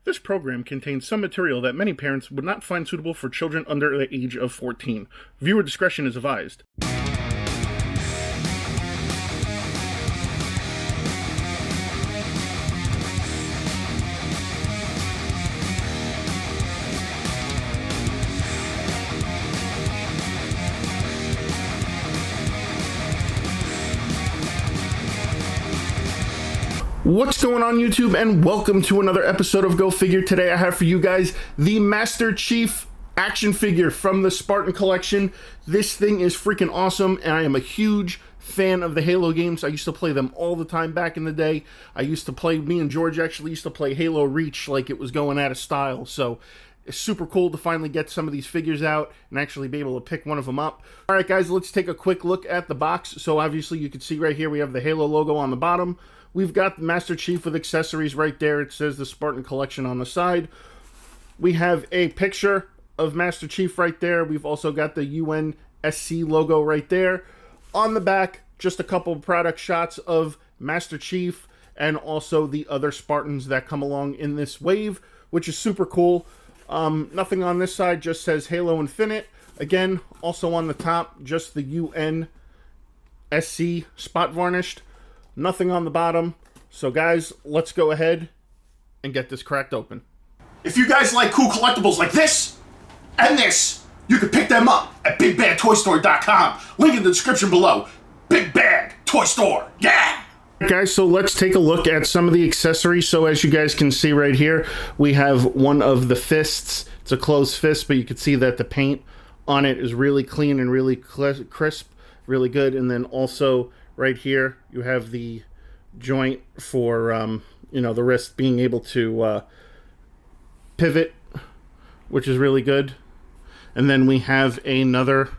This program contains some material that many parents would not find suitable for children under the age of 14. Viewer discretion is advised. What's going on, YouTube, and welcome to another episode of Go Figure. Today I have for you guys the Master Chief action figure from the Spartan collection. This thing is freaking awesome, and I am a huge fan of the Halo games. I used to play them all the time back in the day. Me and George actually used to play Halo Reach like it was going out of style, so it's super cool to finally get some of these figures out and actually be able to pick one of them up. Alright guys, let's take a quick look at the box. So obviously you can see right here we have the Halo logo on the bottom. We've got the Master Chief with accessories right there. It says the Spartan Collection on the side. We have a picture of Master Chief right there. We've also got the UNSC logo right there. On the back, just a couple of product shots of Master Chief and also the other Spartans that come along in this wave, which is super cool. Nothing on this side, just says Halo Infinite. Again, also on the top, just the UNSC spot varnished. Nothing on the bottom. So guys, let's go ahead and get this cracked open. If you guys like cool collectibles like this and this, you can pick them up at BigBadToyStore.com. Link in the description below. Big Bad Toy Store. Yeah! Guys, so let's take a look at some of the accessories. So as you guys can see right here, we have one of the fists. It's a closed fist, but you can see that the paint on it is really clean and really crisp, really good. And then also right here, you have the joint for, the wrist being able to pivot, which is really good. And then we have another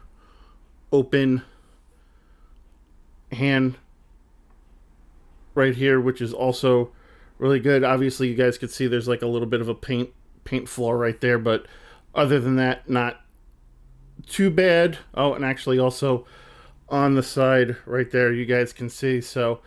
open hand right here, which is also really good. Obviously, you guys could see there's like a little bit of a paint flaw right there, but other than that, not too bad. Oh, and actually also on the side right there, you guys can see, so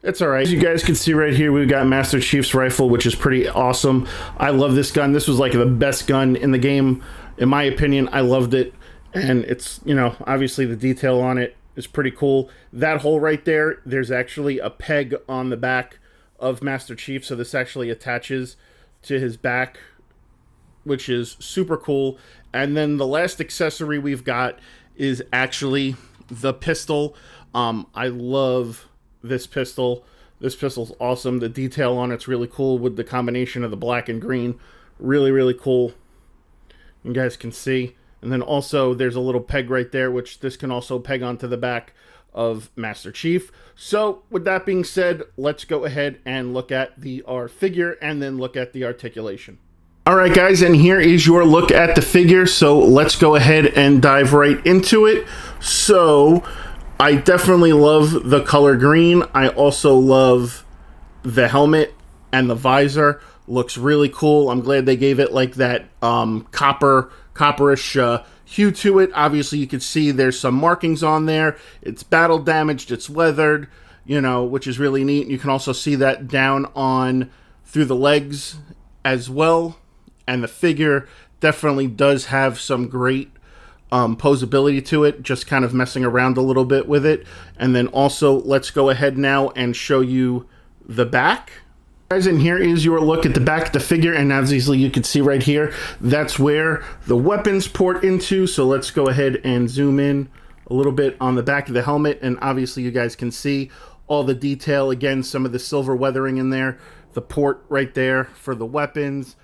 it's all right. As you guys can see right here, we've got Master Chief's rifle, which is pretty awesome. I love this gun. This was like the best gun in the game, in my opinion. I loved it, and it's, obviously the detail on it is pretty cool. That hole right there, there's actually a peg on the back of Master Chief, so this actually attaches to his back, which is super cool. And then the last accessory we've got is actually the pistol. I love this pistol. This pistol's awesome. The detail on it's really cool with the combination of the black and green. Really, really cool. You guys can see. And then also there's a little peg right there, which this can also peg onto the back of Master Chief. So with that being said, let's go ahead and look at our figure and then look at the articulation. Alright guys, and here is your look at the figure, so let's go ahead and dive right into it. So, I definitely love the color green. I also love the helmet and the visor. Looks really cool. I'm glad they gave it like that copperish hue to it. Obviously, you can see there's some markings on there. It's battle damaged, it's weathered, which is really neat. You can also see that down on through the legs as well. And the figure definitely does have some great posability to it, just kind of messing around a little bit with it. And then also, let's go ahead now and show you the back. Guys, and here is your look at the back of the figure, and obviously you can see right here, that's where the weapons port into. So let's go ahead and zoom in a little bit on the back of the helmet, and obviously you guys can see all the detail. Again, some of the silver weathering in there, the port right there for the weapons.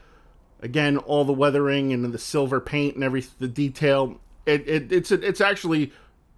Again, all the weathering and the silver paint and the detail. It's actually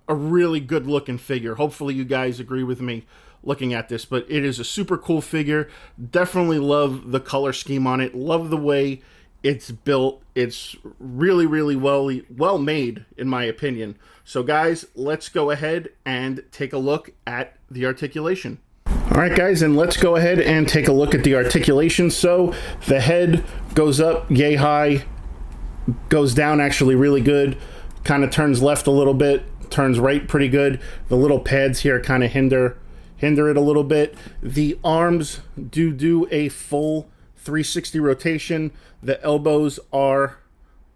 a really good looking figure. Hopefully you guys agree with me looking at this, but it is a super cool figure. Definitely love the color scheme on it. Love the way it's built. It's really, really well made, in my opinion. So guys, let's go ahead and take a look at the articulation. Alright guys, and let's go ahead and take a look at the articulation. So the head goes up yay high, goes down actually really good, kind of turns left a little bit, turns right pretty good. The little pads here kind of hinder it a little bit. The arms do a full 360 rotation. The elbows are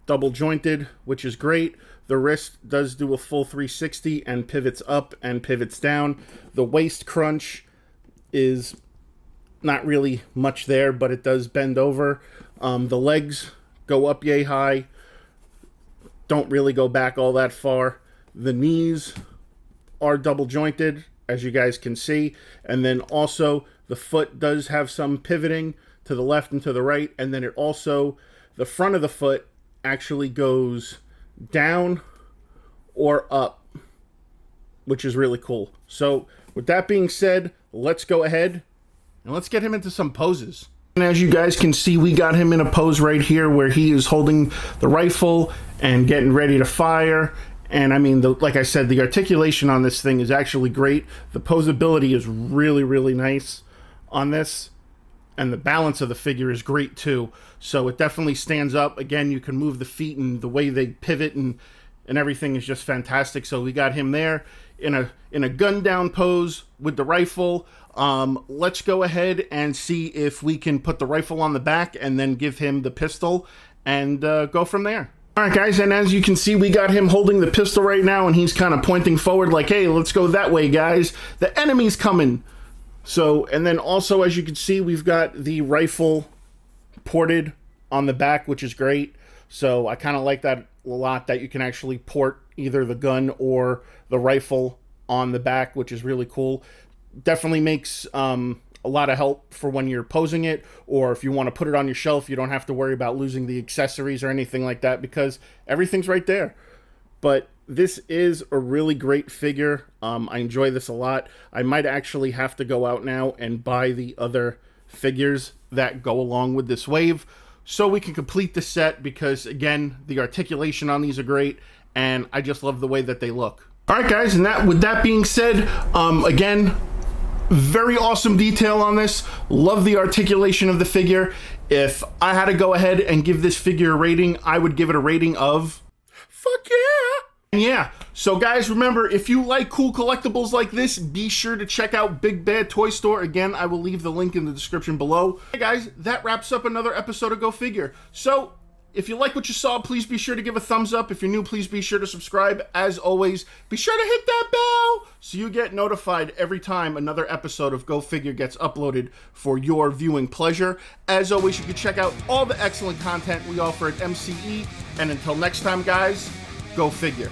double jointed, which is great. The wrist does do a full 360 and pivots up and pivots down. The waist crunch is not really much there, but it does bend over. The legs go up yay high, don't really go back all that far. The knees are double jointed, as you guys can see, and then also the foot does have some pivoting to the left and to the right, and then it also, the front of the foot actually goes down or up, which is really cool. So with that being said, let's go ahead and let's get him into some poses. And as you guys can see, we got him in a pose right here where he is holding the rifle and getting ready to fire. And I mean, like I said, the articulation on this thing is actually great. The posability is really, really nice on this. And the balance of the figure is great too. So it definitely stands up. Again, you can move the feet, and the way they pivot and everything is just fantastic. So we got him there in a gun down pose with the rifle. Let's go ahead and see if we can put the rifle on the back and then give him the pistol and go from there. All right, guys, and as you can see, we got him holding the pistol right now, and he's kind of pointing forward like, hey, let's go that way, guys. The enemy's coming. So, and then also, as you can see, we've got the rifle ported on the back, which is great. So I kind of like that a lot, that you can actually port either the gun or the rifle on the back, which is really cool. Definitely makes a lot of help for when you're posing it, or if you want to put it on your shelf, you don't have to worry about losing the accessories or anything like that, because everything's right there. But this is a really great figure. I enjoy this a lot. I might actually have to go out now and buy the other figures that go along with this wave so we can complete the set, because again, the articulation on these are great, and I just love the way that they look. All right, guys, and with that being said, again, very awesome detail on this. Love the articulation of the figure. If I had to go ahead and give this figure a rating, I would give it a rating of fuck yeah. And yeah, so guys, remember, if you like cool collectibles like this, be sure to check out Big Bad Toy Store. Again, I will leave the link in the description below. Hey guys, that wraps up another episode of Go Figure. So if you like what you saw, please be sure to give a thumbs up. If you're new, please be sure to subscribe. As always, be sure to hit that bell so you get notified every time another episode of Go Figure gets uploaded for your viewing pleasure. As always, you can check out all the excellent content we offer at MCE. And until next time, guys, Go Figure.